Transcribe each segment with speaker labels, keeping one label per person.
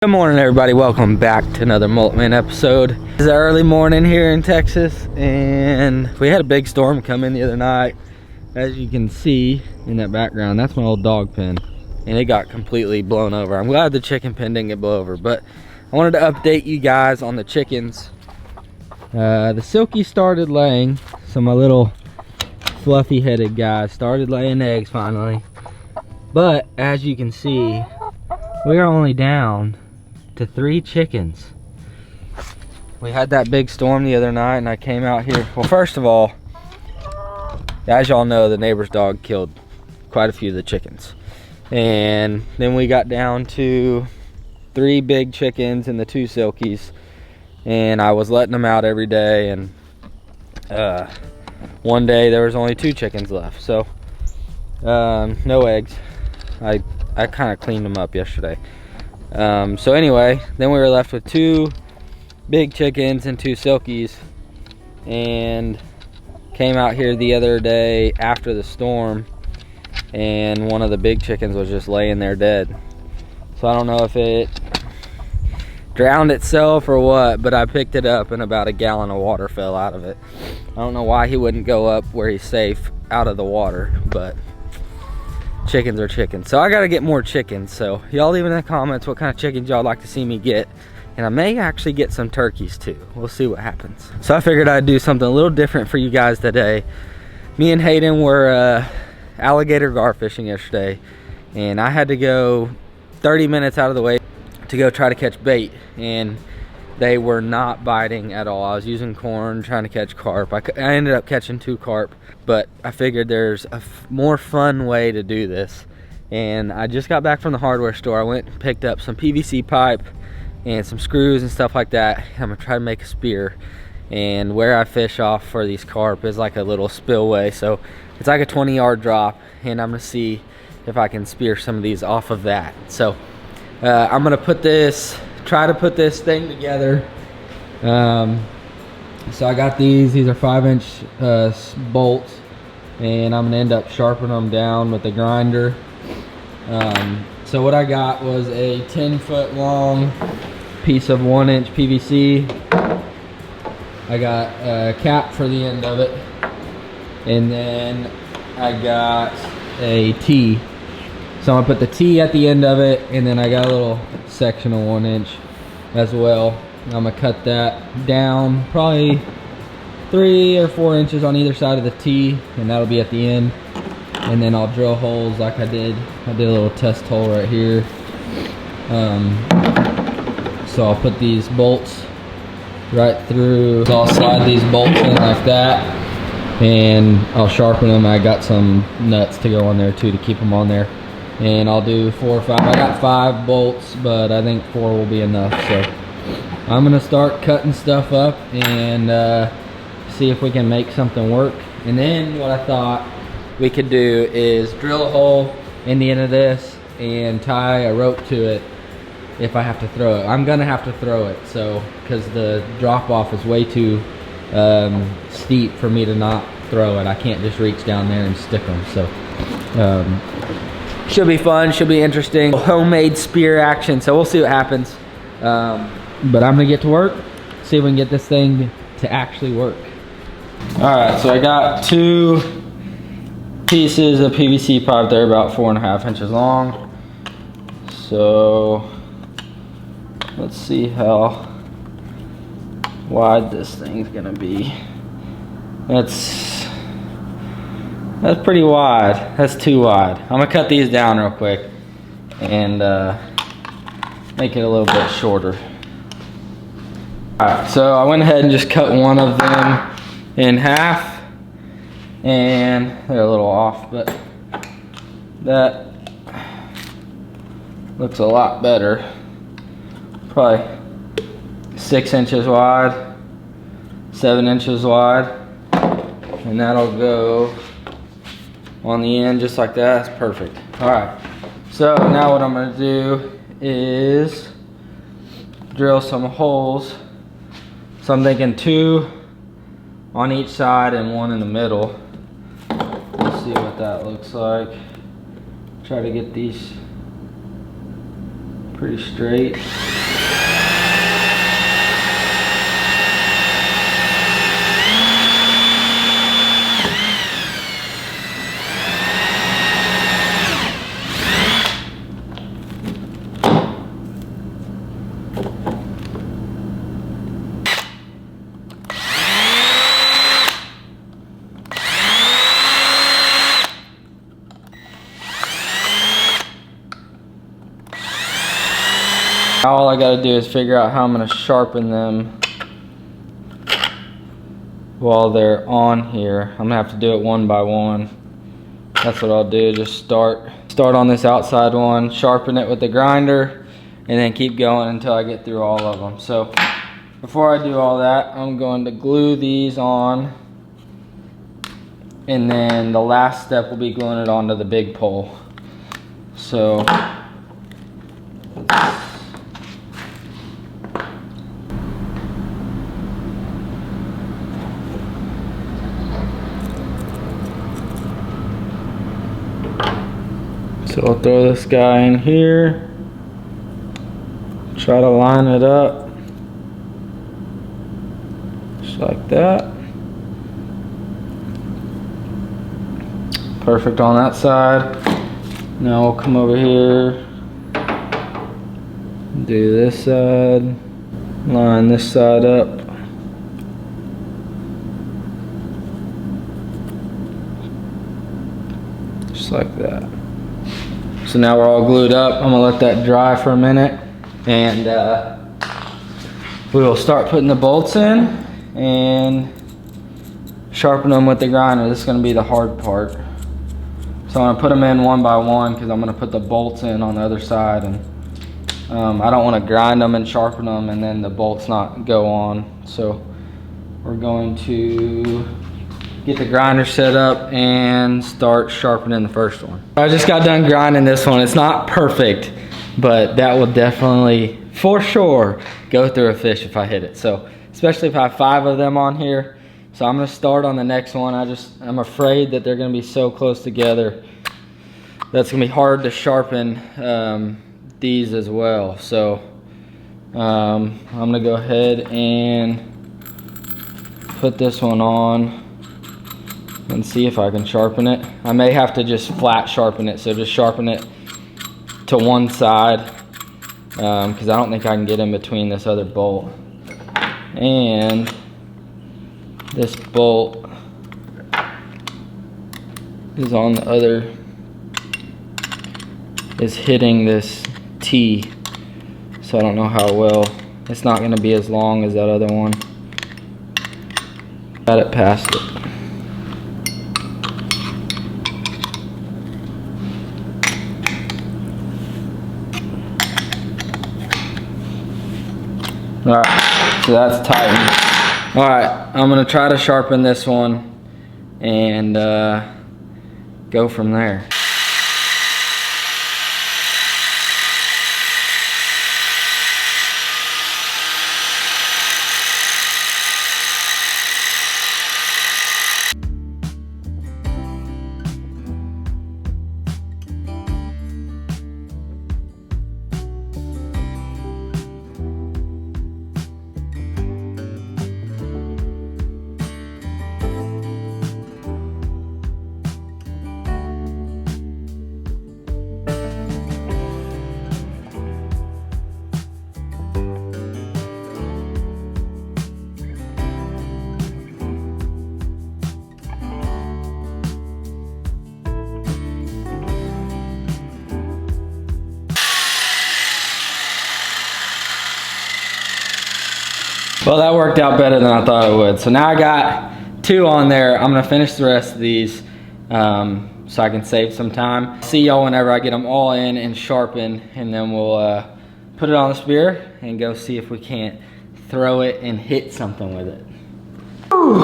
Speaker 1: Good morning, everybody. Welcome back to another Multman episode. It's an early morning here in Texas, and we had a big storm come in the other night. As you can see in that background, that's my old dog pen, and it got completely blown over. I'm glad the chicken pen didn't get blown over, but I wanted to update you guys on the chickens. The Silky started laying, so my little fluffy headed guys started laying eggs finally. But as you can see, we are only down to 3 chickens. We had that big storm the other night, and I came out here. Well, first of all, as y'all know, the neighbor's dog killed quite a few of the chickens, and then we got down to 3 big chickens and the 2 Silkies, and I was letting them out every day, and one day there was only 2 chickens left, so no eggs. I kind of cleaned them up yesterday. So anyway, then we were left with 2 big chickens and 2 Silkies, and came out here the other day after the storm, and one of the big chickens was just laying there dead. So I don't know if it drowned itself or what, but I picked it up and about a gallon of water fell out of it. I don't know why he wouldn't go up where he's safe out of the water, but chickens are chickens. So I gotta get more chickens, so y'all leave in the comments what kind of chickens y'all like to see me get, and I may actually get some turkeys too. We'll see what happens. So I figured I'd do something a little different for you guys today. Me and Hayden were alligator gar fishing yesterday, and I had to go 30 minutes out of the way to go try to catch bait, and they were not biting at all. I was using corn trying to catch carp. I ended up catching 2 carp, but I figured there's a more fun way to do this. And I just got back from the hardware store. I went and picked up some PVC pipe and some screws and stuff like that. I'm gonna try to make a spear. And where I fish off for these carp is like a little spillway, so it's like a 20-yard drop, and I'm gonna see if I can spear some of these off of that. So I'm gonna try to put this thing together. So I got these are 5-inch bolts, and I'm gonna end up sharpening them down with the grinder. So what I got was a 10-foot long piece of 1-inch PVC. I got a cap for the end of it, and then I got a T. So I'm gonna put the T at the end of it, and then I got a little section of 1-inch as well. I'm gonna cut that down probably 3 or 4 inches on either side of the T, and that'll be at the end. And then I'll drill holes like I did. I did a little test hole right here. So I'll put these bolts right through. So I'll slide these bolts in like that, and I'll sharpen them. I got some nuts to go on there too to keep them on there. And I'll do 4 or 5. I got 5 bolts, but I think 4 will be enough. So I'm gonna start cutting stuff up and see if we can make something work. And then what I thought we could do is drill a hole in the end of this and tie a rope to it if I have to throw it. I'm gonna have to throw it, so because the drop off is way too steep for me to not throw it. I can't just reach down there and stick them. So should be fun, should be interesting. Homemade spear action, so we'll see what happens. But I'm gonna get to work, see if we can get this thing to actually work. All right, so I got 2 pieces of PVC pipe. They're about 4.5 inches long. So let's see how wide this thing's gonna be. That's pretty wide. That's too wide. I'm gonna cut these down real quick and make it a little bit shorter. Alright, so I went ahead and just cut one of them in half, and they're a little off, but that looks a lot better. Probably 6 inches wide, 7 inches wide, and that'll go on the end just like that. That's perfect. All right, so now what I'm gonna do is drill some holes. So I'm thinking 2 on each side and 1 in the middle. Let's see what that looks like. Try to get these pretty straight. All I gotta do is figure out how I'm gonna sharpen them while they're on here. I'm gonna have to do it one by one. That's what I'll do, just start on this outside one, sharpen it with the grinder, and then keep going until I get through all of them. So before I do all that, I'm going to glue these on, and then the last step will be gluing it onto the big pole. So I'll throw this guy in here, try to line it up, just like that. Perfect on that side. Now we'll come over here, do this side, line this side up. Just like that. So now we're all glued up. I'm gonna let that dry for a minute, and we will start putting the bolts in and sharpen them with the grinder. This is gonna be the hard part. So I'm gonna put them in one by one because I'm gonna put the bolts in on the other side, and I don't wanna grind them and sharpen them and then the bolts not go on. So we're going to get the grinder set up and start sharpening the first one. I just got done grinding this one. It's not perfect, but that will definitely, for sure, go through a fish if I hit it. So, especially if I have 5 of them on here. So I'm gonna start on the next one. I'm afraid that they're gonna be so close together. That's gonna be hard to sharpen these as well. So I'm gonna go ahead and put this one on and see if I can sharpen it. I may have to just flat sharpen it, so just sharpen it to one side, because I don't think I can get in between this other bolt. And this bolt is on the other, is hitting this T, so I don't know how well. It's not gonna be as long as that other one. Got it past it. Alright, so that's tightened. Alright, I'm going to try to sharpen this one and go from there. Well, that worked out better than I thought it would. So now I got 2 on there. I'm gonna finish the rest of these so I can save some time. See y'all whenever I get them all in and sharpened, and then we'll put it on the spear and go see if we can't throw it and hit something with it. Whew.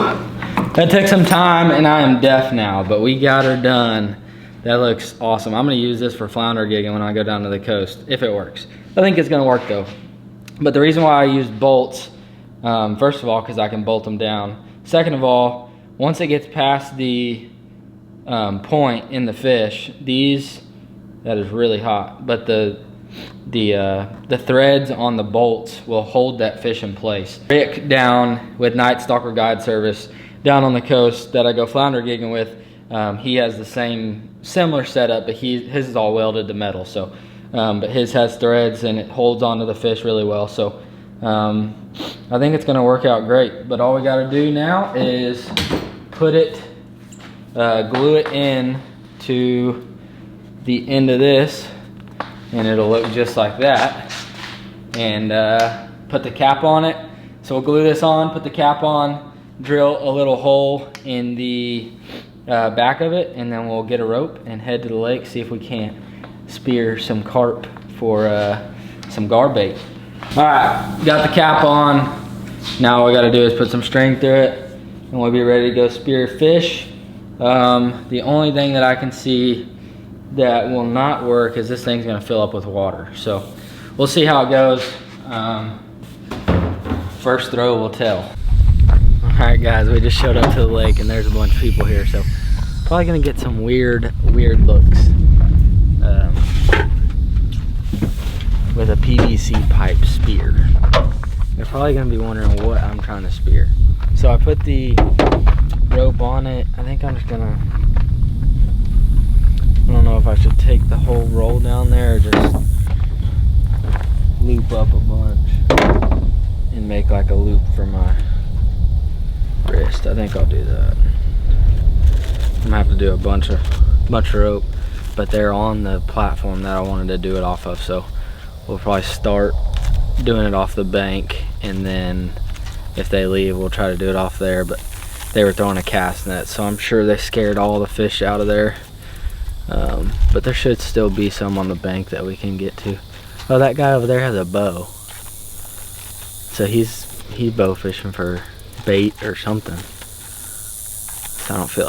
Speaker 1: That took some time, and I am deaf now, but we got her done. That looks awesome. I'm gonna use this for flounder gigging when I go down to the coast, if it works. I think it's gonna work though. But the reason why I use bolts, first of all, because I can bolt them down. Second of all, once it gets past the point in the fish, that is really hot, but the the threads on the bolts will hold that fish in place. Rick down with Night Stalker Guide Service down on the coast that I go flounder gigging with, he has the similar setup, but his is all welded to metal. So, but his has threads and it holds onto the fish really well. So, I think it's gonna work out great. But all we got to do now is put it, glue it in to the end of this, and it'll look just like that. And put the cap on it. So we'll glue this on, put the cap on, drill a little hole in the back of it, and then we'll get a rope and head to the lake, see if we can't spear some carp for some gar bait. All right, got the cap on. Now all we gotta do is put some string through it, and we'll be ready to go spear fish. The only thing that I can see that will not work is this thing's gonna fill up with water. So we'll see how it goes. First throw will tell. All right guys, we just showed up to the lake and there's a bunch of people here, so probably gonna get some weird looks with a PVC pipe spear. They're probably gonna be wondering what I'm trying to spear. So I put the rope on it. I think I'm just gonna, I don't know if I should take the whole roll down there or just loop up a bunch and make like a loop for my wrist. I think I'll do that. I'm gonna have to do a bunch of rope, but they're on the platform that I wanted to do it off of, so we'll probably start doing it off the bank, and then if they leave we'll try to do it off there. But they were throwing a cast net, so I'm sure they scared all the fish out of there. But there should still be some on the bank that we can get to. Oh, that guy over there has a bow, so he's bow fishing for bait or something. So I don't feel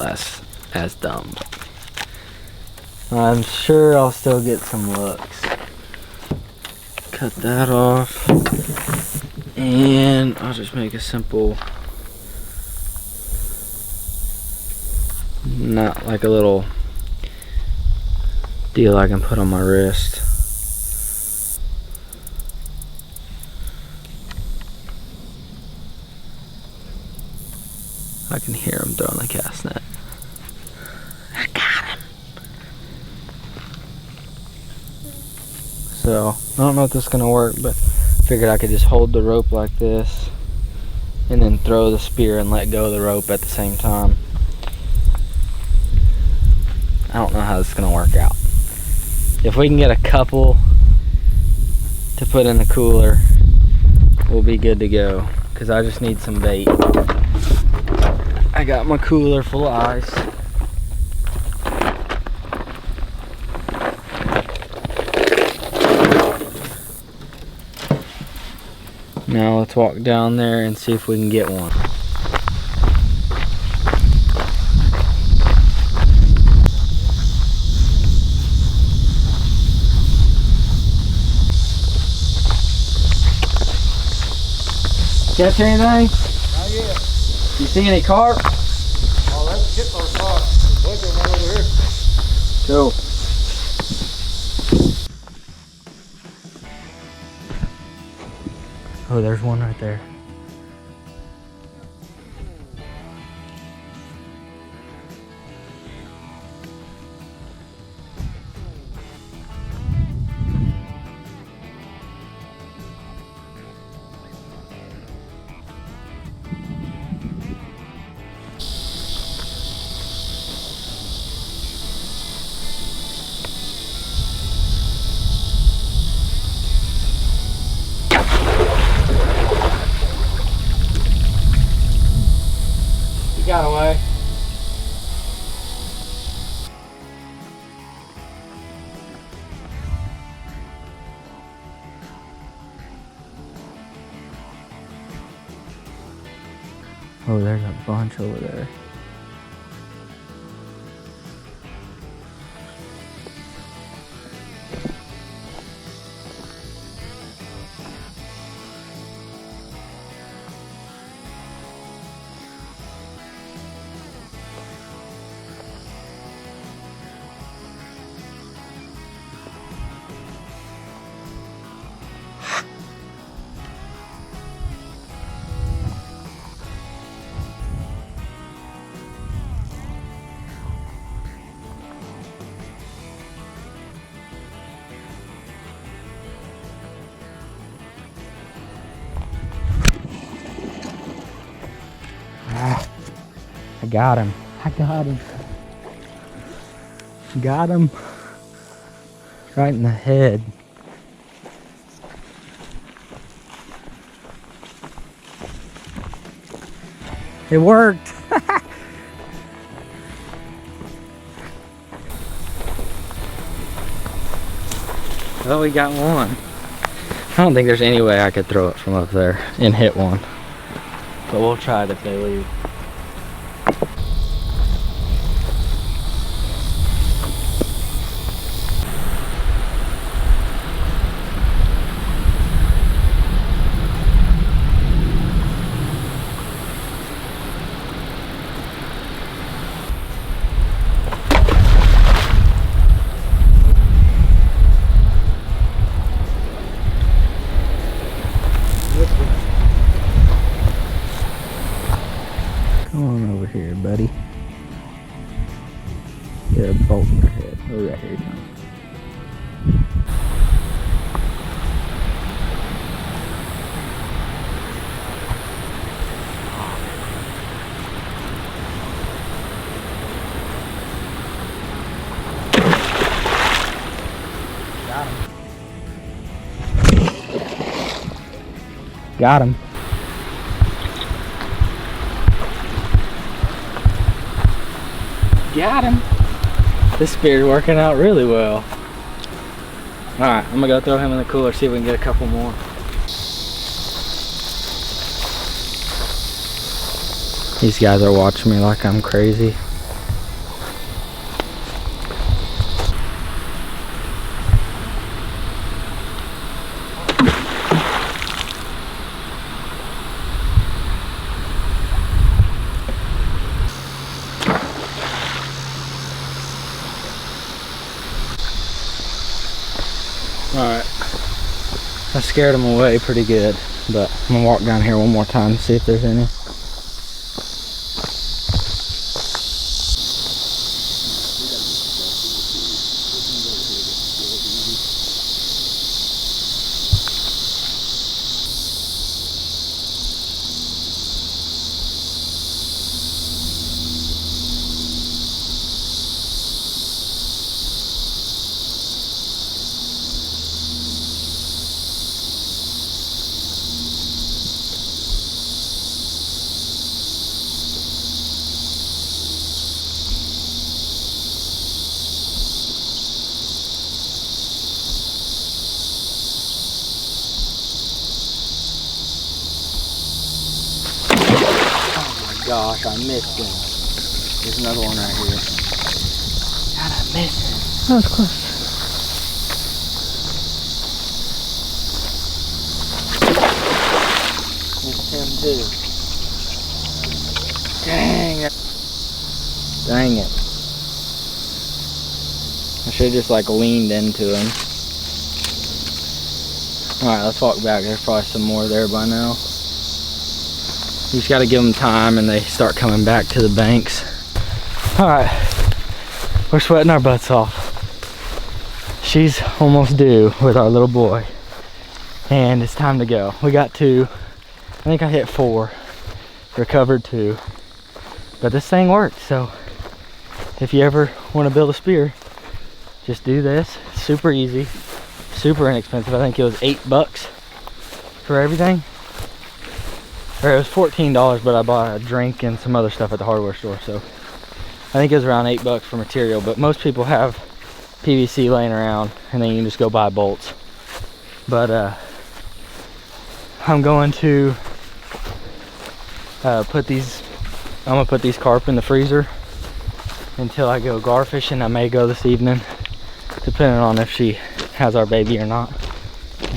Speaker 1: as dumb, but I'm sure I'll still get some looks. Cut that off, and I'll just make a simple, not like a little deal I can put on my wrist. I can hear him throwing the cast net. I got him. So I don't know if this is gonna work, but figured I could just hold the rope like this and then throw the spear and let go of the rope at the same time. I don't know how this is gonna work out. If we can get a couple to put in the cooler, we'll be good to go, because I just need some bait. I got my cooler full of ice. Now let's walk down there and see if we can get one. Catch anything?
Speaker 2: Not yet.
Speaker 1: You see any carp?
Speaker 2: Oh, that's a tippler carp. There's a one over here.
Speaker 1: Cool. Oh, there's one right there. Got away. Oh, there's a bunch over there. I got him. I got him. Got him. Right in the head. It worked. Well, we got one. I don't think there's any way I could throw it from up there and hit one. But we'll try it if they leave. Come on over here, buddy. Get a bolt in your head. Oh, yeah, here he comes. Got him. Got him. This spear's working out really well. Alright, I'm gonna go throw him in the cooler, see if we can get a couple more. These guys are watching me like I'm crazy. Alright, I scared them away pretty good, but I'm gonna walk down here one more time and see if there's any. Gosh, I missed him. There's another one right here. God, I missed him. That was close. Missed him too. Dang it. Dang it. I should have just like leaned into him. Alright, let's walk back. There's probably some more there by now. You just got to give them time and they start coming back to the banks. All right, we're sweating our butts off. She's almost due with our little boy and it's time to go. We got 2. I think I hit 4, recovered 2, but this thing worked. So if you ever want to build a spear, just do this. It's super easy, super inexpensive. I think it was $8 for everything. Or it was $14, but I bought a drink and some other stuff at the hardware store, so I think it was around $8 for material. But most people have PVC laying around and then you can just go buy bolts. But I'm going to put these carp in the freezer until I go gar fishing. I may go this evening, depending on if she has our baby or not.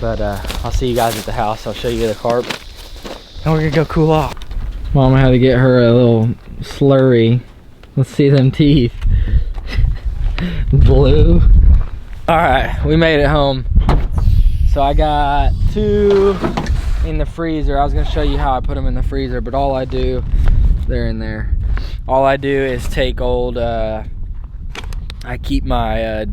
Speaker 1: But I'll see you guys at the house. I'll show you the carp. And we're gonna go cool off. Mama had to get her a little slurry. Let's see them teeth. Blue. Alright, we made it home. So I got 2 in the freezer. I was gonna show you how I put them in the freezer, but all I do, they're in there. All I do is take old, I keep my,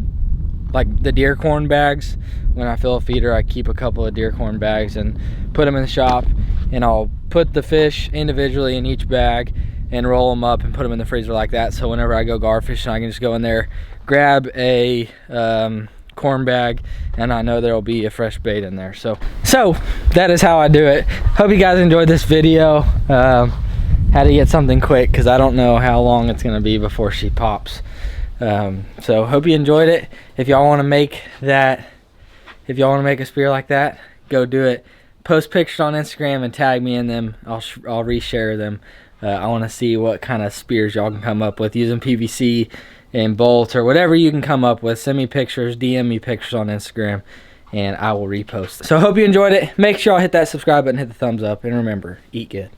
Speaker 1: like the deer corn bags. When I fill a feeder, I keep a couple of deer corn bags and put them in the shop. And I'll put the fish individually in each bag, and roll them up and put them in the freezer like that. So whenever I go gar fishing, I can just go in there, grab a corn bag, and I know there'll be a fresh bait in there. So that is how I do it. Hope you guys enjoyed this video. Had to get something quick because I don't know how long it's gonna be before she pops. So hope you enjoyed it. If y'all want to make that, if y'all want to make a spear like that, go do it. Post pictures on Instagram and tag me in them. I'll reshare them. I want to see what kind of spears y'all can come up with using PVC and bolt or whatever you can come up with. Send me pictures, DM me pictures on Instagram, and I will repost. So hope you enjoyed it. Make sure y'all hit that subscribe button, hit the thumbs up, and remember, eat good.